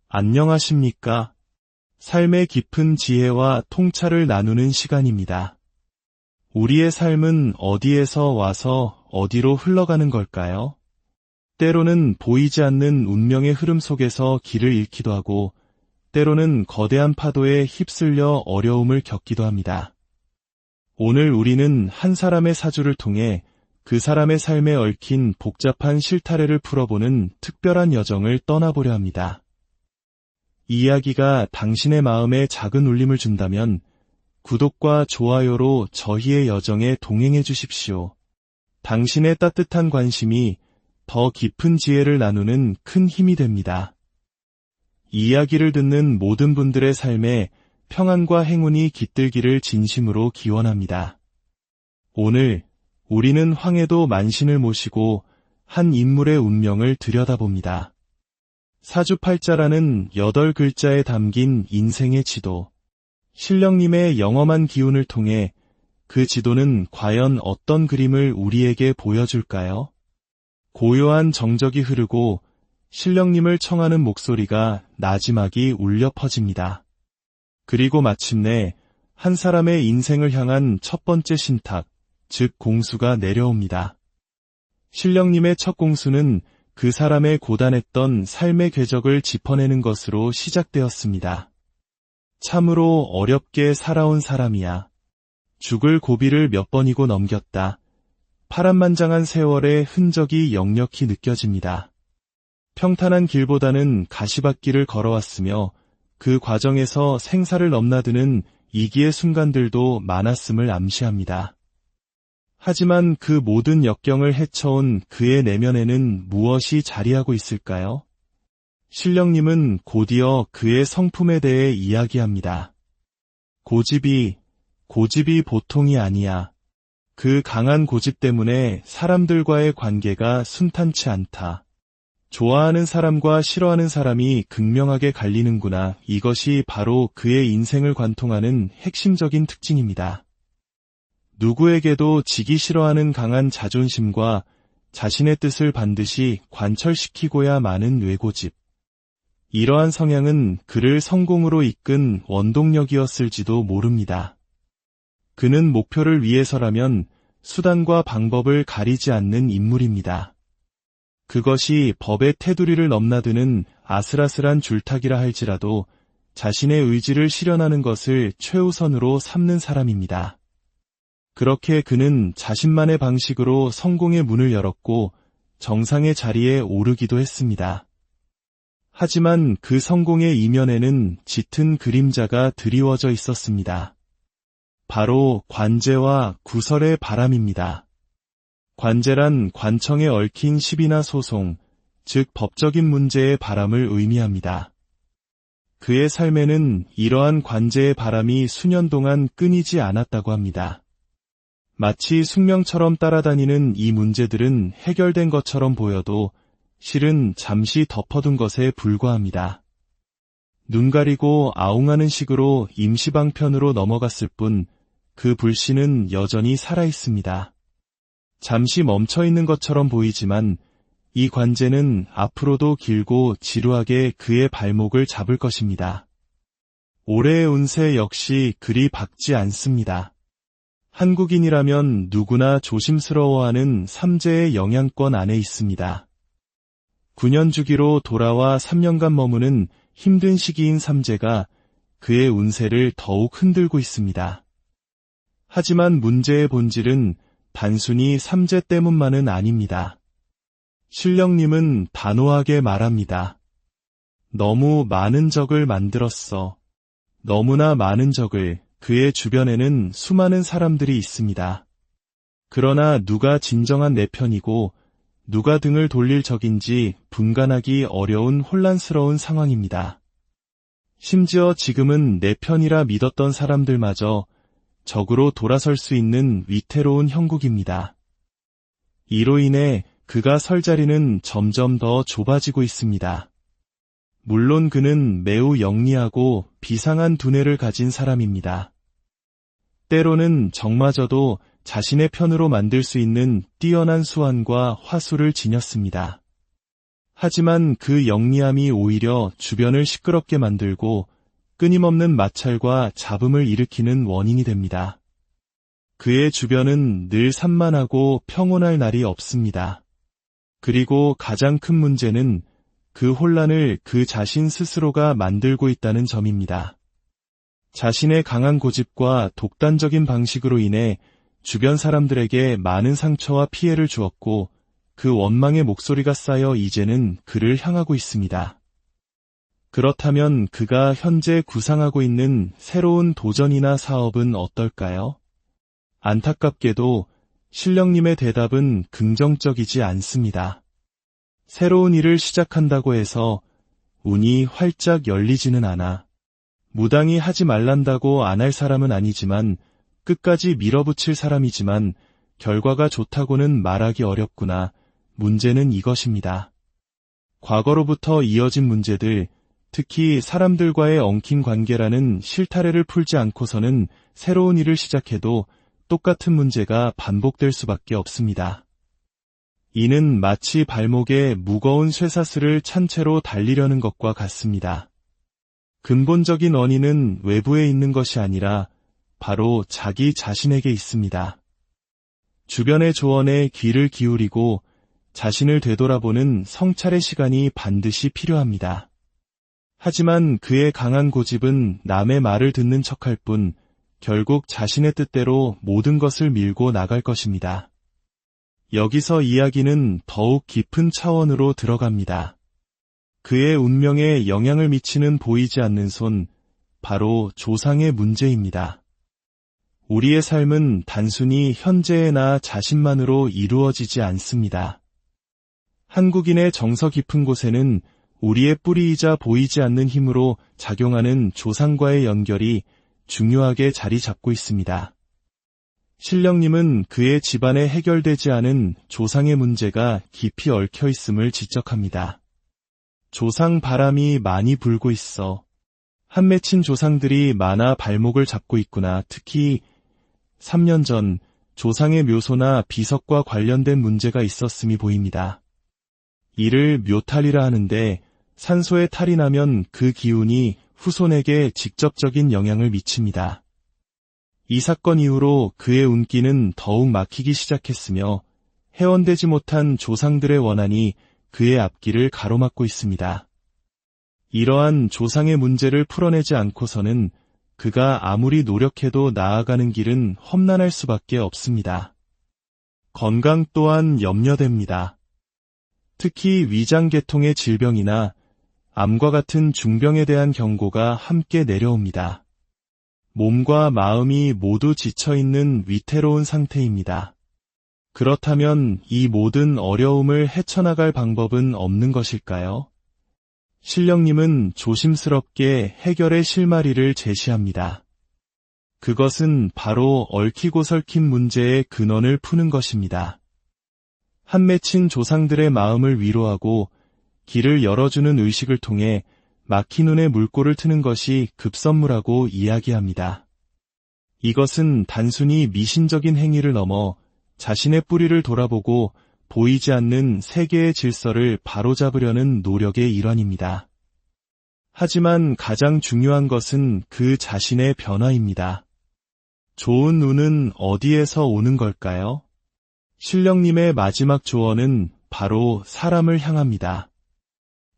안녕하십니까? 삶의 깊은 지혜와 통찰을 나누는 시간입니다. 우리의 삶은 어디에서 와서 어디로 흘러가는 걸까요? 때로는 보이지 않는 운명의 흐름 속에서 길을 잃기도 하고, 때로는 거대한 파도에 휩쓸려 어려움을 겪기도 합니다. 오늘 우리는 한 사람의 사주를 통해 그 사람의 삶에 얽힌 복잡한 실타래를 풀어보는 특별한 여정을 떠나보려 합니다. 이 이야기가 당신의 마음에 작은 울림을 준다면 구독과 좋아요로 저희의 여정에 동행해 주십시오. 당신의 따뜻한 관심이 더 깊은 지혜를 나누는 큰 힘이 됩니다. 이 이야기를 듣는 모든 분들의 삶에 평안과 행운이 깃들기를 진심으로 기원합니다. 오늘 우리는 황해도 만신을 모시고 한 인물의 운명을 들여다봅니다. 사주팔자라는 8글자에 담긴 인생의 지도. 신령님의 영험한 기운을 통해 그 지도는 과연 어떤 그림을 우리에게 보여줄까요? 고요한 정적이 흐르고 신령님을 청하는 목소리가 나지막이 울려 퍼집니다. 그리고 마침내 한 사람의 인생을 향한 첫 번째 신탁, 즉 공수가 내려옵니다. 신령님의 첫 공수는 그 사람의 고단했던 삶의 궤적을 짚어내는 것으로 시작되었습니다. 참으로 어렵게 살아온 사람이야. 죽을 고비를 몇 번이고 넘겼다. 파란만장한 세월의 흔적이 역력히 느껴집니다. 평탄한 길보다는 가시밭길을 걸어왔으며 그 과정에서 생사를 넘나드는 이기의 순간들도 많았음을 암시합니다. 하지만 그 모든 역경을 헤쳐온 그의 내면에는 무엇이 자리하고 있을까요? 신령님은 곧이어 그의 성품에 대해 이야기합니다. 고집이 보통이 아니야. 그 강한 고집 때문에 사람들과의 관계가 순탄치 않다. 좋아하는 사람과 싫어하는 사람이 극명하게 갈리는구나. 이것이 바로 그의 인생을 관통하는 핵심적인 특징입니다. 누구에게도 지기 싫어하는 강한 자존심과 자신의 뜻을 반드시 관철시키고야 마는 뇌고집. 이러한 성향은 그를 성공으로 이끈 원동력이었을지도 모릅니다. 그는 목표를 위해서라면 수단과 방법을 가리지 않는 인물입니다. 그것이 법의 테두리를 넘나드는 아슬아슬한 줄타기라 할지라도 자신의 의지를 실현하는 것을 최우선으로 삼는 사람입니다. 그렇게 그는 자신만의 방식으로 성공의 문을 열었고 정상의 자리에 오르기도 했습니다. 하지만 그 성공의 이면에는 짙은 그림자가 드리워져 있었습니다. 바로 관제와 구설의 바람입니다. 관제란 관청에 얽힌 시비나 소송, 즉 법적인 문제의 바람을 의미합니다. 그의 삶에는 이러한 관제의 바람이 수년 동안 끊이지 않았다고 합니다. 마치 숙명처럼 따라다니는 이 문제들은 해결된 것처럼 보여도 실은 잠시 덮어둔 것에 불과합니다. 눈 가리고 아웅하는 식으로 임시방편으로 넘어갔을 뿐 그 불씨는 여전히 살아있습니다. 잠시 멈춰있는 것처럼 보이지만 이 관제는 앞으로도 길고 지루하게 그의 발목을 잡을 것입니다. 올해의 운세 역시 그리 밝지 않습니다. 한국인이라면 누구나 조심스러워하는 삼재의 영향권 안에 있습니다. 9년 주기로 돌아와 3년간 머무는 힘든 시기인 삼재가 그의 운세를 더욱 흔들고 있습니다. 하지만 문제의 본질은 단순히 삼재 때문만은 아닙니다. 신령님은 단호하게 말합니다. 너무 많은 적을 만들었어. 너무나 많은 적을. 그의 주변에는 수많은 사람들이 있습니다. 그러나 누가 진정한 내 편이고 누가 등을 돌릴 적인지 분간하기 어려운 혼란스러운 상황입니다. 심지어 지금은 내 편이라 믿었던 사람들마저 적으로 돌아설 수 있는 위태로운 형국입니다. 이로 인해 그가 설 자리는 점점 더 좁아지고 있습니다. 물론 그는 매우 영리하고 비상한 두뇌를 가진 사람입니다. 때로는 적마저도 자신의 편으로 만들 수 있는 뛰어난 수완과 화술을 지녔습니다. 하지만 그 영리함이 오히려 주변을 시끄럽게 만들고 끊임없는 마찰과 잡음을 일으키는 원인이 됩니다. 그의 주변은 늘 산만하고 평온할 날이 없습니다. 그리고 가장 큰 문제는 그 혼란을 그 자신 스스로가 만들고 있다는 점입니다. 자신의 강한 고집과 독단적인 방식으로 인해 주변 사람들에게 많은 상처와 피해를 주었고 그 원망의 목소리가 쌓여 이제는 그를 향하고 있습니다. 그렇다면 그가 현재 구상하고 있는 새로운 도전이나 사업은 어떨까요? 안타깝게도 신령님의 대답은 긍정적이지 않습니다. 새로운 일을 시작한다고 해서 운이 활짝 열리지는 않아. 무당이 하지 말란다고 안 할 사람은 아니지만 끝까지 밀어붙일 사람이지만 결과가 좋다고는 말하기 어렵구나. 문제는 이것입니다. 과거로부터 이어진 문제들, 특히 사람들과의 엉킨 관계라는 실타래를 풀지 않고서는 새로운 일을 시작해도 똑같은 문제가 반복될 수밖에 없습니다. 이는 마치 발목에 무거운 쇠사슬을 찬 채로 달리려는 것과 같습니다. 근본적인 원인은 외부에 있는 것이 아니라 바로 자기 자신에게 있습니다. 주변의 조언에 귀를 기울이고 자신을 되돌아보는 성찰의 시간이 반드시 필요합니다. 하지만 그의 강한 고집은 남의 말을 듣는 척할 뿐 결국 자신의 뜻대로 모든 것을 밀고 나갈 것입니다. 여기서 이야기는 더욱 깊은 차원으로 들어갑니다. 그의 운명에 영향을 미치는 보이지 않는 손, 바로 조상의 문제입니다. 우리의 삶은 단순히 현재의 나 자신만으로 이루어지지 않습니다. 한국인의 정서 깊은 곳에는 우리의 뿌리이자 보이지 않는 힘으로 작용하는 조상과의 연결이 중요하게 자리 잡고 있습니다. 신령님은 그의 집안에 해결되지 않은 조상의 문제가 깊이 얽혀 있음을 지적합니다. 조상 바람이 많이 불고 있어. 한 맺힌 조상들이 많아 발목을 잡고 있구나. 특히 3년 전 조상의 묘소나 비석과 관련된 문제가 있었음이 보입니다. 이를 묘탈이라 하는데 산소에 탈이 나면 그 기운이 후손에게 직접적인 영향을 미칩니다. 이 사건 이후로 그의 운기는 더욱 막히기 시작했으며 해원되지 못한 조상들의 원한이 그의 앞길을 가로막고 있습니다. 이러한 조상의 문제를 풀어내지 않고서는 그가 아무리 노력해도 나아가는 길은 험난할 수밖에 없습니다. 건강 또한 염려됩니다. 특히 위장계통의 질병이나 암과 같은 중병에 대한 경고가 함께 내려옵니다. 몸과 마음이 모두 지쳐있는 위태로운 상태입니다. 그렇다면 이 모든 어려움을 헤쳐나갈 방법은 없는 것일까요? 신령님은 조심스럽게 해결의 실마리를 제시합니다. 그것은 바로 얽히고 설킨 문제의 근원을 푸는 것입니다. 한 맺힌 조상들의 마음을 위로하고 길을 열어주는 의식을 통해 막힌 눈에 물꼬를 트는 것이 급선무라고 이야기합니다. 이것은 단순히 미신적인 행위를 넘어 자신의 뿌리를 돌아보고 보이지 않는 세계의 질서를 바로잡으려는 노력의 일환입니다. 하지만 가장 중요한 것은 그 자신의 변화입니다. 좋은 운은 어디에서 오는 걸까요? 신령님의 마지막 조언은 바로 사람을 향합니다.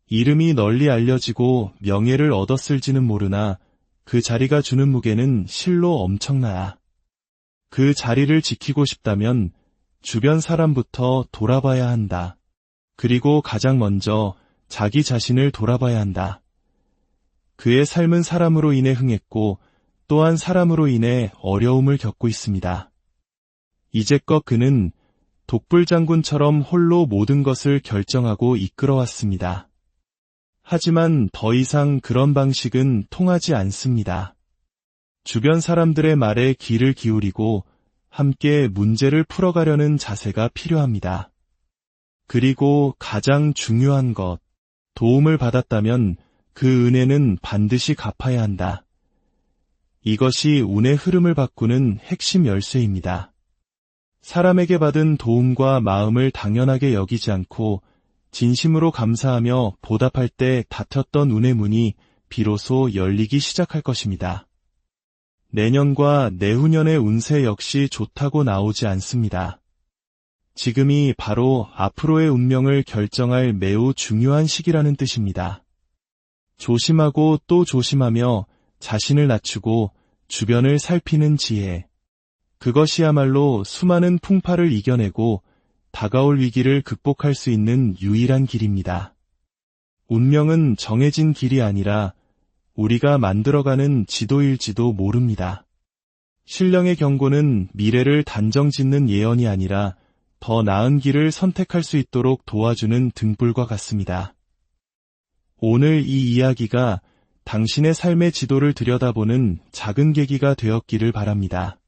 이름이 널리 알려지고 명예를 얻었을지는 모르나 그 자리가 주는 무게는 실로 엄청나야. 그 자리를 지키고 싶다면 주변 사람부터 돌아봐야 한다. 그리고 가장 먼저 자기 자신을 돌아봐야 한다. 그의 삶은 사람으로 인해 흥했고 또한 사람으로 인해 어려움을 겪고 있습니다. 이제껏 그는 독불장군처럼 홀로 모든 것을 결정하고 이끌어왔습니다. 하지만 더 이상 그런 방식은 통하지 않습니다. 주변 사람들의 말에 귀를 기울이고 함께 문제를 풀어가려는 자세가 필요합니다. 그리고 가장 중요한 것, 도움을 받았다면 그 은혜는 반드시 갚아야 한다. 이것이 운의 흐름을 바꾸는 핵심 열쇠입니다. 사람에게 받은 도움과 마음을 당연하게 여기지 않고 진심으로 감사하며 보답할 때 닫혔던 운의 문이 비로소 열리기 시작할 것입니다. 내년과 내후년의 운세 역시 좋다고 나오지 않습니다. 지금이 바로 앞으로의 운명을 결정할 매우 중요한 시기라는 뜻입니다. 조심하고 또 조심하며 자신을 낮추고 주변을 살피는 지혜. 그것이야말로 수많은 풍파를 이겨내고 다가올 위기를 극복할 수 있는 유일한 길입니다. 운명은 정해진 길이 아니라 우리가 만들어가는 지도일지도 모릅니다. 신령의 경고는 미래를 단정짓는 예언이 아니라 더 나은 길을 선택할 수 있도록 도와주는 등불과 같습니다. 오늘 이 이야기가 당신의 삶의 지도를 들여다보는 작은 계기가 되었기를 바랍니다.